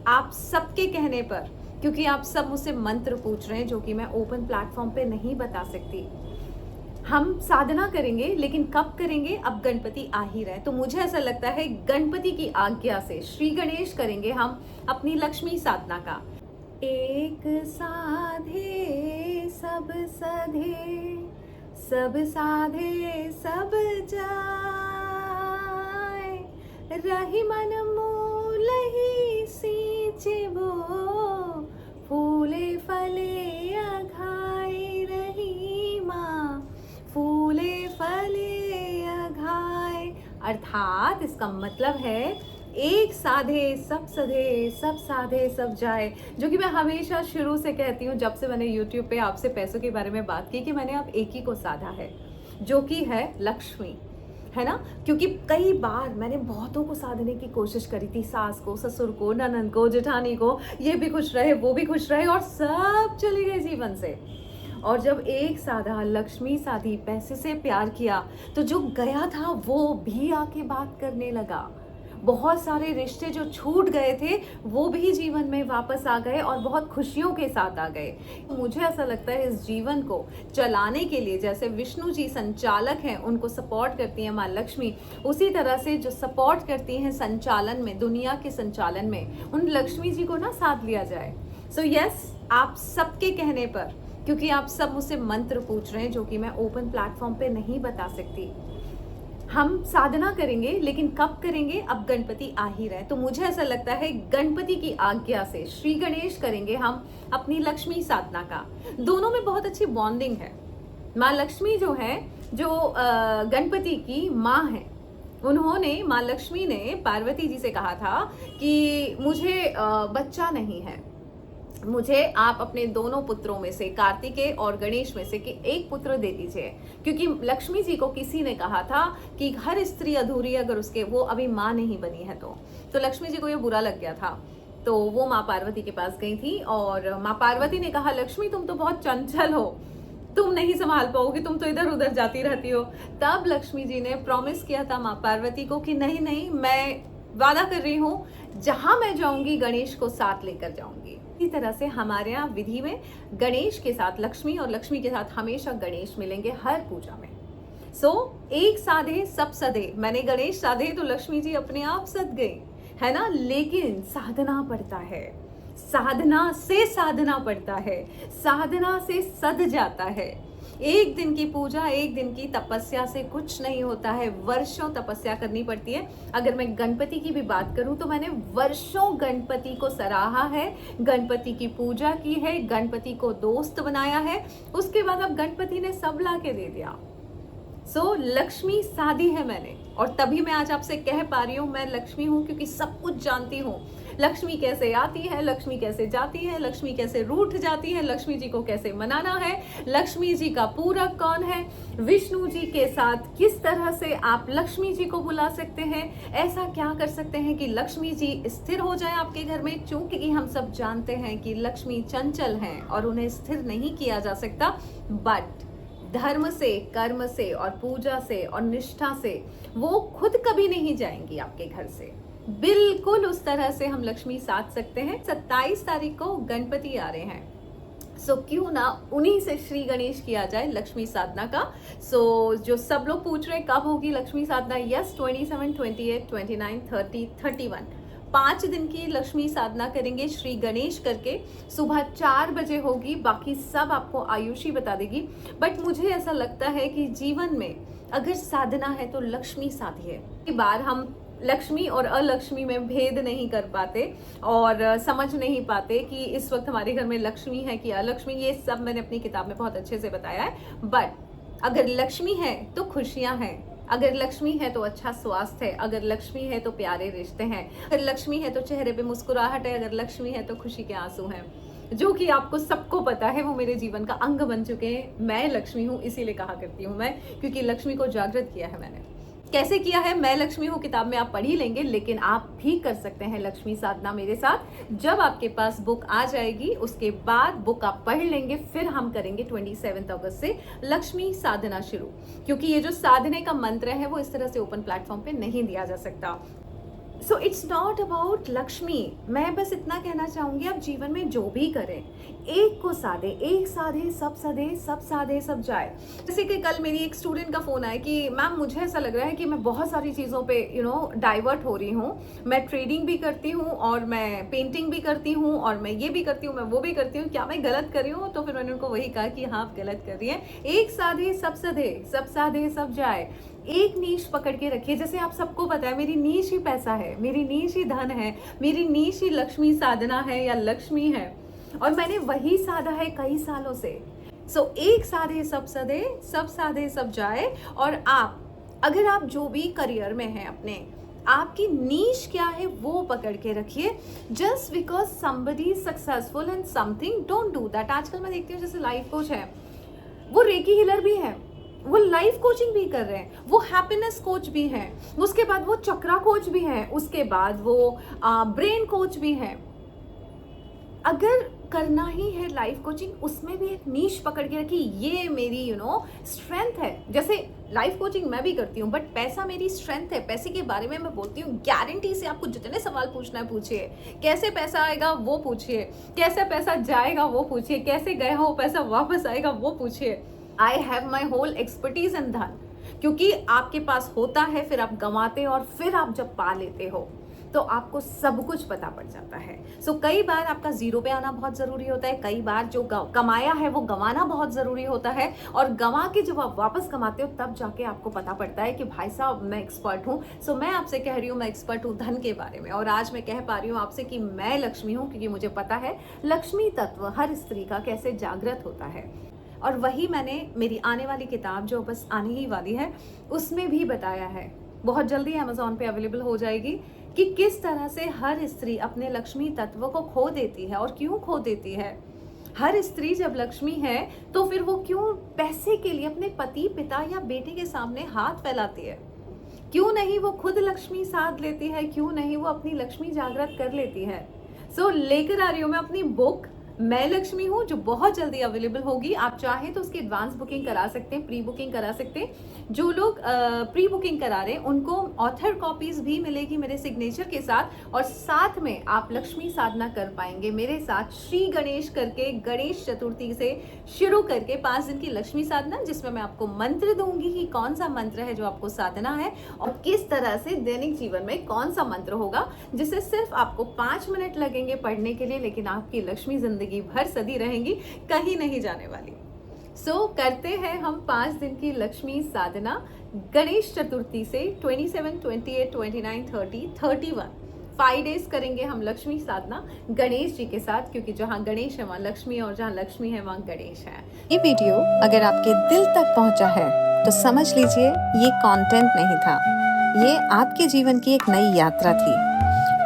आप सबके कहने पर, क्योंकि आप सब मुझसे मंत्र पूछ रहे हैं जो कि मैं ओपन प्लेटफॉर्म पे नहीं बता सकती। हम साधना करेंगे, लेकिन कब करेंगे? अब गणपति आ ही रहे, तो मुझे ऐसा लगता है गणपति की आज्ञा से श्री गणेश करेंगे हम अपनी लक्ष्मी साधना का। एक साधे सब सधे, सब साधे सब जाय, रही मन मूल ही सींचबो, फूले फले अघाय रही माँ, फूले फले अघाय। अर्थात इसका मतलब है एक साधे सब सधे, सब साधे सब जाए, जो कि मैं हमेशा शुरू से कहती हूँ जब से मैंने YouTube पे आपसे पैसों के बारे में बात की कि मैंने अब एक ही को साधा है, जो कि है लक्ष्मी, है ना। क्योंकि कई बार मैंने बहुतों को साधने की कोशिश करी थी, सास को, ससुर को, ननंद को, जेठानी को, ये भी खुश रहे, वो भी खुश रहे, और सब चली गए जीवन से। और जब एक साधा, लक्ष्मी साधी, पैसे से प्यार किया, तो जो गया था वो भी आके बात करने लगा। बहुत सारे रिश्ते जो छूट गए थे वो भी जीवन में वापस आ गए और बहुत खुशियों के साथ आ गए। मुझे ऐसा लगता है इस जीवन को चलाने के लिए जैसे विष्णु जी संचालक हैं, उनको सपोर्ट करती हैं माँ लक्ष्मी, उसी तरह से जो सपोर्ट करती हैं संचालन में, दुनिया के संचालन में, उन लक्ष्मी जी को ना साथ लिया जाए। सो यस, आप सबके कहने पर, क्योंकि आप सब मुझसे मंत्र पूछ रहे हैं जो कि मैं ओपन प्लेटफॉर्म पे नहीं बता सकती, हम साधना करेंगे, लेकिन कब करेंगे? अब गणपति आ ही रहे, तो मुझे ऐसा लगता है गणपति की आज्ञा से श्री गणेश करेंगे हम अपनी लक्ष्मी साधना का। दोनों में बहुत अच्छी बॉन्डिंग है। माँ लक्ष्मी जो है, जो गणपति की माँ है, उन्होंने, माँ लक्ष्मी ने पार्वती जी से कहा था कि मुझे बच्चा नहीं है, मुझे आप अपने दोनों पुत्रों में से, कार्तिकेय और गणेश में से, कि एक पुत्र दे दीजिए। क्योंकि लक्ष्मी जी को किसी ने कहा था कि हर स्त्री अधूरी अगर उसके, वो अभी माँ नहीं बनी है तो लक्ष्मी जी को ये बुरा लग गया था। तो वो माँ पार्वती के पास गई थी और माँ पार्वती ने कहा, लक्ष्मी तुम तो बहुत चंचल हो, तुम नहीं संभाल पाओगी, तुम तो इधर उधर जाती रहती हो। तब लक्ष्मी जी ने प्रॉमिस किया था माँ पार्वती को कि नहीं नहीं, मैं वादा कर रही हूँ, जहां मैं जाऊंगी गणेश को साथ लेकर जाऊंगी। इसी तरह से हमारे यहाँ विधि में गणेश के साथ लक्ष्मी और लक्ष्मी के साथ हमेशा गणेश मिलेंगे हर पूजा में। सो एक साधे सब सधे, मैंने गणेश साधे तो लक्ष्मी जी अपने आप सध गई, है ना। लेकिन साधना पड़ता है, साधना से साधना पड़ता है, साधना से सध जाता है। एक दिन की पूजा, एक दिन की तपस्या से कुछ नहीं होता है, वर्षों तपस्या करनी पड़ती है। अगर मैं गणपति की भी बात करूं तो मैंने वर्षों गणपति को सराहा है, गणपति की पूजा की है, गणपति को दोस्त बनाया है, उसके बाद अब गणपति ने सब ला के दे दिया। सो लक्ष्मी साधी है मैंने, और तभी मैं आज आपसे कह पा रही हूँ मैं लक्ष्मी हूँ, क्योंकि सब कुछ जानती हूँ। लक्ष्मी कैसे आती है, लक्ष्मी कैसे जाती है, लक्ष्मी कैसे रूठ जाती है, लक्ष्मी जी को कैसे मनाना है, लक्ष्मी जी का पूरक कौन है, विष्णु जी के साथ किस तरह से आप लक्ष्मी जी को बुला सकते हैं, ऐसा क्या कर सकते हैं कि लक्ष्मी जी स्थिर हो जाए आपके घर में। चूंकि हम सब जानते हैं कि लक्ष्मी चंचल हैं और उन्हें स्थिर नहीं किया जा सकता, बट धर्म से, कर्म से और पूजा से और निष्ठा से वो खुद कभी नहीं जाएंगी आपके घर से। बिल्कुल उस तरह से हम लक्ष्मी साध सकते हैं। 27 तारीख को गणपति आ रहे हैं, सो क्यों ना उन्हीं से श्री गणेश किया जाए लक्ष्मी साधना का। सो जो सब लोग पूछ रहे हैं कब होगी लक्ष्मी साधना, यस 27, 28, 29, 30, 31, 5 दिन की लक्ष्मी साधना करेंगे श्री गणेश करके। सुबह 4 बजे होगी, बाकी सब आपको आयुषी बता देगी। बट मुझे ऐसा लगता है कि जीवन में अगर साधना है तो लक्ष्मी साधिए। कई बार हम लक्ष्मी और अलक्ष्मी में भेद नहीं कर पाते और समझ नहीं पाते कि इस वक्त हमारे घर में लक्ष्मी है कि अलक्ष्मी, ये सब मैंने अपनी किताब में बहुत अच्छे से बताया है। बट अगर लक्ष्मी है तो खुशियां हैं, अगर लक्ष्मी है तो अच्छा स्वास्थ्य है, अगर लक्ष्मी है तो प्यारे रिश्ते हैं, अगर लक्ष्मी है तो चेहरे पे मुस्कुराहट है, अगर लक्ष्मी है तो खुशी के आंसू हैं, जो कि आपको सबको पता है, वो मेरे जीवन का अंग बन चुके हैं। मैं लक्ष्मी हूँ, इसीलिए कहा करती हूँ मैं, क्योंकि लक्ष्मी को जागृत किया है मैंने। कैसे किया है, मैं लक्ष्मी हूँ किताब में आप पढ़ ही लेंगे, लेकिन आप भी कर सकते हैं लक्ष्मी साधना मेरे साथ। जब आपके पास बुक आ जाएगी उसके बाद बुक आप पढ़ लेंगे, फिर हम करेंगे 27 अगस्त से लक्ष्मी साधना शुरू। क्योंकि ये जो साधने का मंत्र है वो इस तरह से ओपन प्लेटफॉर्म पे नहीं दिया जा सकता। So it's not about Lakshmi. मैं बस इतना कहना चाहूँगी, आप जीवन में जो भी करें, एक को साधे, एक साधे सब सधे, सब साधे सब जाए। जैसे कि कल मेरी एक स्टूडेंट का फ़ोन आया कि मैम मुझे ऐसा लग रहा है कि मैं बहुत सारी चीज़ों पे डाइवर्ट हो रही हूँ। मैं ट्रेडिंग भी करती हूँ और मैं पेंटिंग भी करती हूँ और मैं ये भी करती हूँ, मैं वो भी करती हूँ, क्या मैं गलत कर रही हूँ? तो फिर मैंने उनको वही कहा कि हाँ, आप गलत कर रही हैं। एक साधे सब सधे, सब साधे सब जाए। एक नीश पकड़ के रखिए। जैसे आप सबको पता है, मेरी नीश ही पैसा है, मेरी नीश ही धन है, मेरी नीश ही लक्ष्मी साधना है या लक्ष्मी है, और मैंने वही साधा है कई सालों से। एक साधे सब सधे, सब साधे सब जाए। और अगर आप जो भी करियर में हैं अपने, आपकी नीश क्या है वो पकड़ के रखिए। Just because somebody successful in something, don't do that. आजकल मैं देखती हूँ जैसे लाइफ कोच है, वो रेकी हीलर भी है, वो लाइफ कोचिंग भी कर रहे हैं, वो हैप्पीनेस कोच भी हैं, उसके बाद वो चक्रा कोच भी हैं, उसके बाद वो ब्रेन कोच भी हैं। अगर करना ही है लाइफ कोचिंग, उसमें भी एक नीश पकड़ के रखी, ये मेरी स्ट्रेंथ है। जैसे लाइफ कोचिंग मैं भी करती हूँ, बट पैसा मेरी स्ट्रेंथ है। पैसे के बारे में मैं बोलती हूँ गारंटी से। आपको जितने सवाल पूछना है पूछिए, कैसे पैसा आएगा वो पूछिए, कैसे पैसा जाएगा वो पूछिए, कैसे गया हो पैसा वापस आएगा वो पूछिए। I have my whole expertise in धन, क्योंकि आपके पास होता है, फिर आप गंवाते हो, और फिर आप जब पा लेते हो तो आपको सब कुछ पता पड़ जाता है। कई बार आपका जीरो पे आना बहुत जरूरी होता है, कई बार जो कमाया है वो गंवाना बहुत जरूरी होता है, और गंवा के जब आप वापस कमाते हो तब जाके आपको पता पड़ता है कि भाई साहब मैं एक्सपर्ट हूँ। मैं आपसे कह रही हूँ, मैं एक्सपर्ट हूँ धन के बारे में, और आज मैं कह पा रही हूँ आपसे कि मैं लक्ष्मी हूँ, क्योंकि मुझे पता है लक्ष्मी तत्व हर स्त्री का कैसे जागृत होता है। और वही मैंने मेरी आने वाली किताब जो बस आने ही वाली है उसमें भी बताया है, बहुत जल्दी अमेज़ॉन पे अवेलेबल हो जाएगी, कि किस तरह से हर स्त्री अपने लक्ष्मी तत्व को खो देती है और क्यों खो देती है। हर स्त्री जब लक्ष्मी है तो फिर वो क्यों पैसे के लिए अपने पति, पिता या बेटे के सामने हाथ फैलाती है? क्यों नहीं वो खुद लक्ष्मी साध लेती है? क्यों नहीं वो अपनी लक्ष्मी जागृत कर लेती है? लेकर आ रही हूँ मैं अपनी बुक मैं लक्ष्मी हूँ, जो बहुत जल्दी अवेलेबल होगी। आप चाहें तो उसकी एडवांस बुकिंग करा सकते हैं, प्री बुकिंग करा सकते हैं। जो लोग प्री बुकिंग करा रहे हैं उनको ऑथर कॉपीज भी मिलेगी मेरे सिग्नेचर के साथ, और साथ में आप लक्ष्मी साधना कर पाएंगे मेरे साथ। श्री गणेश करके, गणेश चतुर्थी से शुरू करके 5 दिन की लक्ष्मी साधना, जिसमें मैं आपको मंत्र दूंगी कि कौन सा मंत्र है जो आपको साधना है, और किस तरह से दैनिक जीवन में कौन सा मंत्र होगा जिसे सिर्फ आपको 5 मिनट लगेंगे पढ़ने के लिए, लेकिन आपकी लक्ष्मी जिंदगी भर सदी रहेंगी, कहीं नहीं जाने वाली। करते हैं हम 5 दिन की लक्ष्मी साधना गणेश चतुर्थी से 27, 28, 29, 30, 31 5 डेज करेंगे हम लक्ष्मी साधना गणेश जी के साथ, क्योंकि जहाँ गणेश है वहाँ लक्ष्मी, और जहाँ लक्ष्मी है वहाँ गणेश है। ये वीडियो अगर आपके दिल तक पहुँचा है तो समझ लीजिए ये कंटेंट नहीं था, ये आपके जीवन की एक नई यात्रा थी।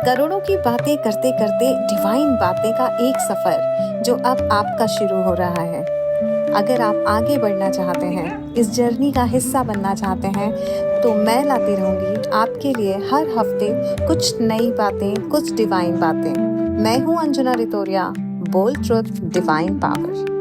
करोड़ों की बातें करते करते डिवाइन बातें का एक सफर जो अब आपका शुरू हो रहा है। अगर आप आगे बढ़ना चाहते हैं, इस जर्नी का हिस्सा बनना चाहते हैं, तो मैं लाती रहूंगी आपके लिए हर हफ्ते कुछ नई बातें, कुछ डिवाइन बातें। मैं हूं Anjana Ritoria, bold truth divine power.